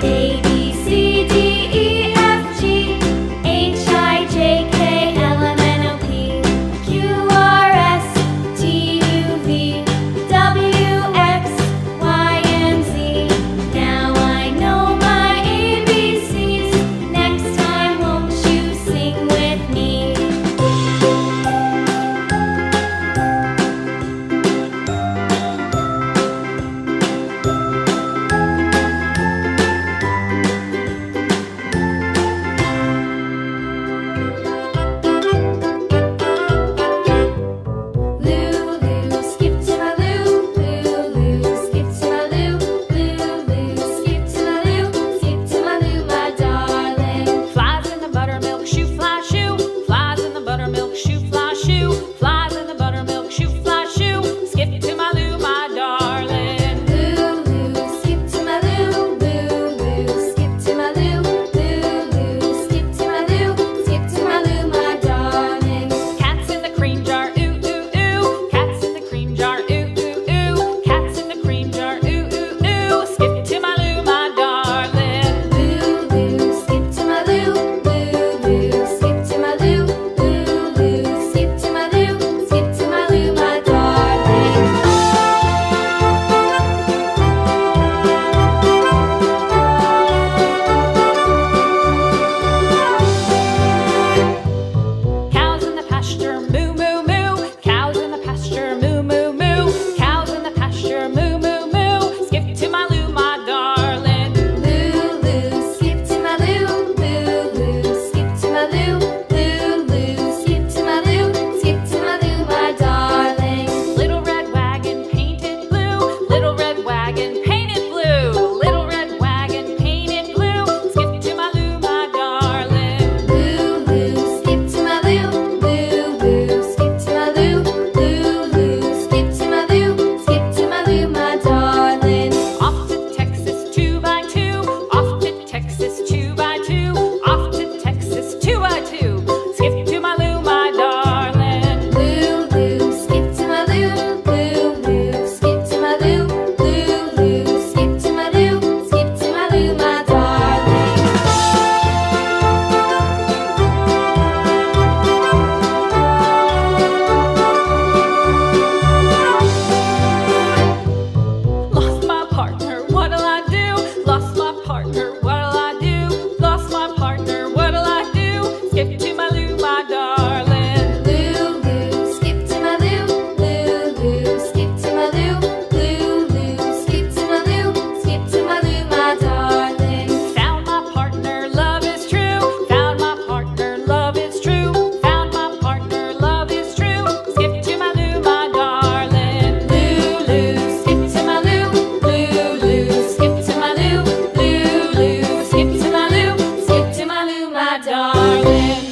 A, B, C, D, E, F, G, H, I, J, K, L, M, N, O, P, Q, R, S, T, U, V, W, X, Y, and Z. Now I know my ABCs. Next time, won't you sing with me? Lulu, skip to my loo, Lulu, skip to my loo, Lulu, skip to my loo, skip to my loo, my darling. Flies in the buttermilk shoe, fly shoe. Flies in the buttermilk shoe, fly shoe. Flies in the buttermilk shoe, fly shoe. Skip to my loo, my darling. Lulu, skip to my loo, Lulu, skip to my loo, Lulu, skip to my loo, skip to my loo, my darling. Cats in the cream jar, ooh ooh ooh. Cats in the cream jar, ooh ooh ooh. Cats in the cream jar, ooh ooh ooh. Skip to my loo, my darling. Lulu, skip to my loo, Lulu, skip to my loo, Lulu, skip to my loo, skip to my loo, my darling. Cows in the pasture, moo moo moo. Cows in the pasture, moo moo moo. Cows in the pasture, moo moo moo. Skip to my loo, my darling. Lulu, skip to my loo, Lulu, skip to my loo, Lulu, skip to my loo, skip to my loo, my darling. Little red wagon painted blue. Little red wagon painted blue. Little red wagon painted blue. Skip to my loo, my darling. Lulu, skip to my loo, Lulu, skip to my loo, Lulu, skip to my loo, skip to my loo, my darling. Off to Texas 2x2. Off to Texas 2x2. Off to Texas 2x2. Skip to my loo, my darling. Lulu, skip to my loo, Lulu, skip to my loo, Lulu, skip to my loo, skip to my loo, my darling. Lost my partner, what'll I do? Lost my partner, what'll I do? Lost my partner, what'll I do? Skip to my loo, my darling. Lulu, skip to my loo, Lulu, skip to my loo, Lulu, skip to my loo, skip to my loo, my darling. Found my partner, love is true. Found my partner, love is true. Found my partner, love is true. Skip to my loo, my darling. Lulu, skip to my loo, Lulu, skip to my loo, Lulu, skip to my loo, skip to my loo, my darling.